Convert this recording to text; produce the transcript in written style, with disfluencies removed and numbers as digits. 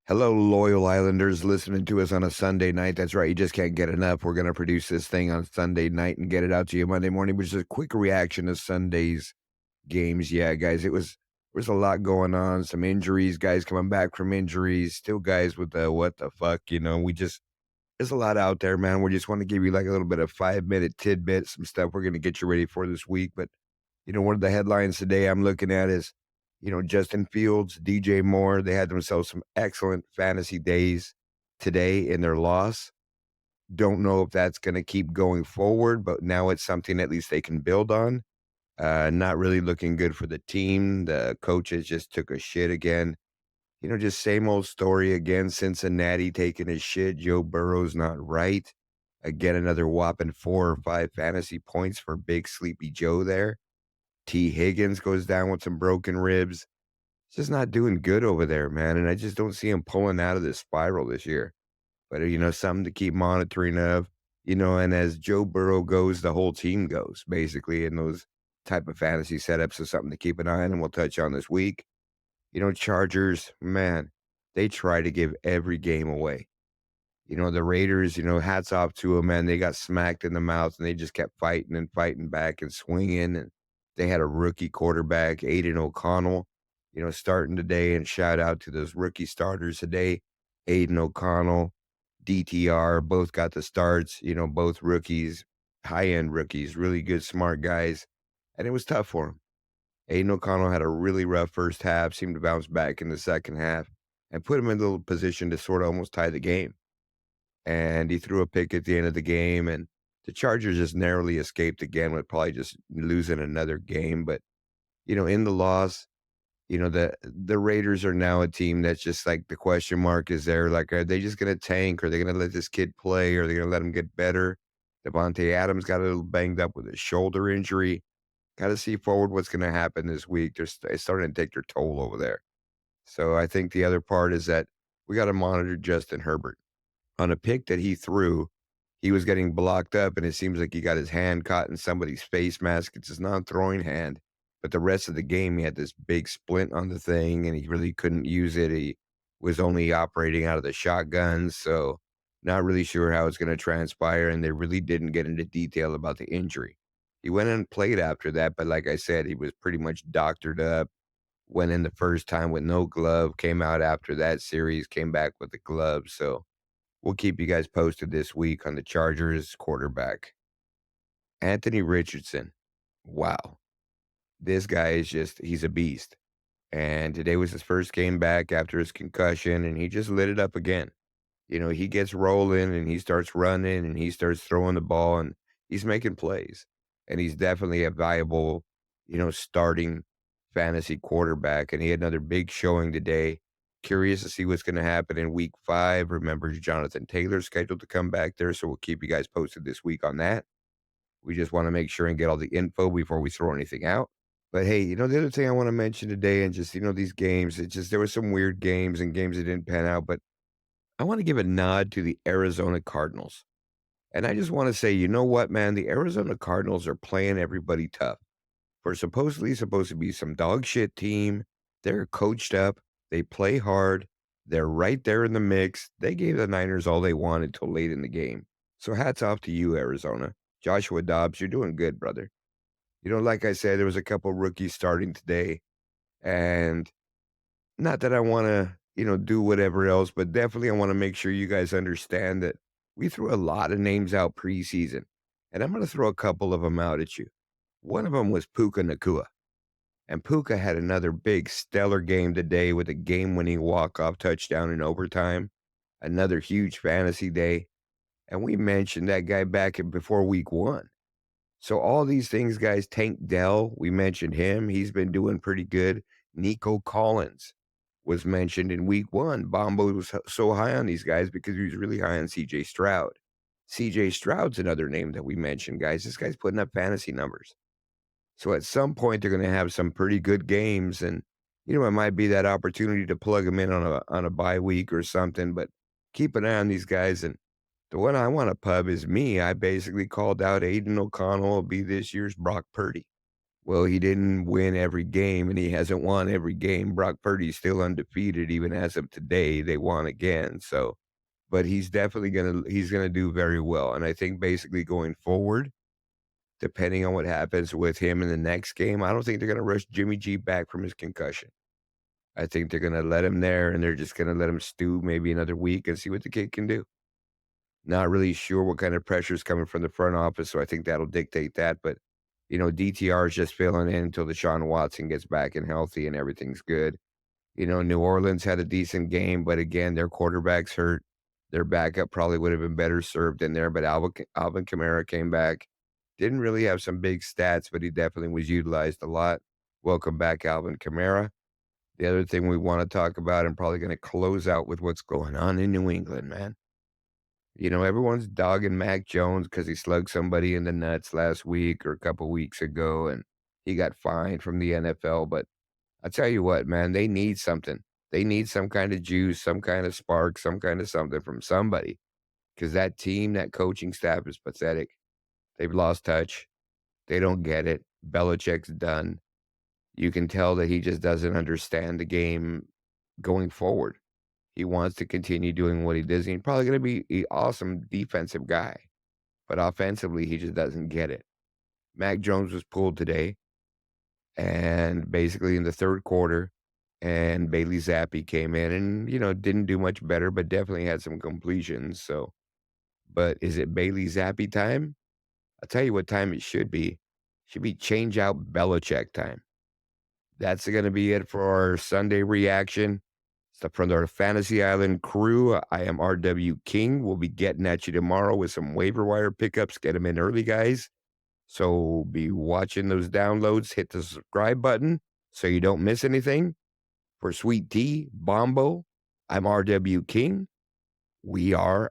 Hello, loyal Islanders listening to us on a Sunday night. That's right. You just can't get enough. We're going to produce this thing on Sunday night and get it out to you Monday morning, which is a quick reaction to Sunday's games. Yeah, guys, there was a lot going on. Some injuries, guys coming back from injuries, still guys with the what the fuck, there's a lot out there, man. We just want to give you like a little bit of 5 minute tidbit, some stuff we're going to get you ready for this week. But one of the headlines today I'm looking at is, Justin Fields, DJ Moore, they had themselves some excellent fantasy days today in their loss. Don't know if that's going to keep going forward, but now it's something at least they can build on. Not really looking good for the team. The coaches just took a shit again. Just same old story again. Cincinnati taking a shit. Joe Burrow's not right. Again, another whopping 4 or 5 fantasy points for Big Sleepy Joe there. T. Higgins goes down with some broken ribs. It's just not doing good over there, man. And I just don't see him pulling out of this spiral this year. But, something to keep monitoring of, and as Joe Burrow goes, the whole team goes basically in those type of fantasy setups is something to keep an eye on. And we'll touch on this week. Chargers, man, they try to give every game away. The Raiders, hats off to them, man. They got smacked in the mouth and they just kept fighting and fighting back and swinging. And they had a rookie quarterback, Aiden O'Connell, starting today. And shout out to those rookie starters today. Aiden O'Connell, DTR, both got the starts, both rookies, high end rookies, really good, smart guys. And it was tough for them. Aiden O'Connell had a really rough first half, seemed to bounce back in the second half, and put him in the position to sort of almost tie the game. And he threw a pick at the end of the game, and the Chargers just narrowly escaped again with probably just losing another game. But, in the loss, the Raiders are now a team that's just like the question mark is there. Like, are they just going to tank? Are they going to let this kid play? Are they going to let him get better? Devontae Adams got a little banged up with a shoulder injury. Got to see forward what's going to happen this week. It's starting to take their toll over there. So I think the other part is that we got to monitor Justin Herbert. On a pick that he threw, he was getting blocked up, and it seems like he got his hand caught in somebody's face mask. It's his non-throwing hand. But the rest of the game, he had this big splint on the thing, and he really couldn't use it. He was only operating out of the shotgun, so not really sure how it's going to transpire, and they really didn't get into detail about the injury. He went and played after that, but like I said, he was pretty much doctored up. Went in the first time with no glove, came out after that series, came back with the glove. So we'll keep you guys posted this week on the Chargers quarterback. Anthony Richardson. Wow. This guy is he's a beast. And today was his first game back after his concussion, and he just lit it up again. He gets rolling and he starts running and he starts throwing the ball and he's making plays. And he's definitely a viable, starting fantasy quarterback. And he had another big showing today. Curious to see what's going to happen in week 5. Remember, Jonathan Taylor's scheduled to come back there. So we'll keep you guys posted this week on that. We just want to make sure and get all the info before we throw anything out. But hey, the other thing I want to mention today and just, these games, it's just there were some weird games and games that didn't pan out. But I want to give a nod to the Arizona Cardinals. And I just want to say, you know what, man? The Arizona Cardinals are playing everybody tough. For supposedly supposed to be some dog shit team, they're coached up, they play hard, they're right there in the mix. They gave the Niners all they wanted till late in the game. So hats off to you, Arizona. Joshua Dobbs, you're doing good, brother. Like I said, there was a couple rookies starting today. And not that I want to, do whatever else, but definitely I want to make sure you guys understand that we threw a lot of names out preseason. And I'm going to throw a couple of them out at you. One of them was Puka Nakua. And Puka had another big stellar game today with a game-winning walk-off touchdown in overtime. Another huge fantasy day. And we mentioned that guy back before week 1. So all these things, guys, Tank Dell, we mentioned him. He's been doing pretty good. Nico Collins was mentioned in week 1. Bombo was so high on these guys because he was really high on CJ Stroud. CJ Stroud's another name that we mentioned, guys. This guy's putting up fantasy numbers. So at some point, they're going to have some pretty good games. And, it might be that opportunity to plug them in on a bye week or something. But keep an eye on these guys. And the one I want to pub is me. I basically called out Aiden O'Connell will be this year's Brock Purdy. Well, he didn't win every game, and he hasn't won every game. Brock Purdy's still undefeated even as of today. They won again, so but he's gonna do very well, and I think basically going forward, depending on what happens with him in the next game, I don't think they're gonna rush Jimmy G back from his concussion. I think they're gonna let him there, and they're just gonna let him stew maybe another week and see what the kid can do. Not really sure what kind of pressure is coming from the front office, so I think that'll dictate that, but, DTR is just filling in until Deshaun Watson gets back and healthy and everything's good. New Orleans had a decent game, but again, their quarterback's hurt. Their backup probably would have been better served in there, but Alvin Kamara came back. Didn't really have some big stats, but he definitely was utilized a lot. Welcome back, Alvin Kamara. The other thing we want to talk about, I'm probably going to close out with what's going on in New England, man. Everyone's dogging Mac Jones because he slugged somebody in the nuts last week or a couple weeks ago, and he got fined from the NFL. But I tell you what, man, they need something. They need some kind of juice, some kind of spark, some kind of something from somebody because that team, that coaching staff is pathetic. They've lost touch. They don't get it. Belichick's done. You can tell that he just doesn't understand the game going forward. He wants to continue doing what he does. He's probably going to be an awesome defensive guy, but offensively, he just doesn't get it. Mac Jones was pulled today, and basically in the third quarter, and Bailey Zappi came in and, didn't do much better, but definitely had some completions. So, but is it Bailey Zappi time? I'll tell you what time it should be. Should be change out Belichick time. That's going to be it for our Sunday reaction. So from our Fantasy Island crew, I am RW King. We'll be getting at you tomorrow with some waiver wire pickups. Get them in early, guys. So be watching those downloads. Hit the subscribe button so you don't miss anything. For Sweet Tea, Bombo, I'm RW King. We are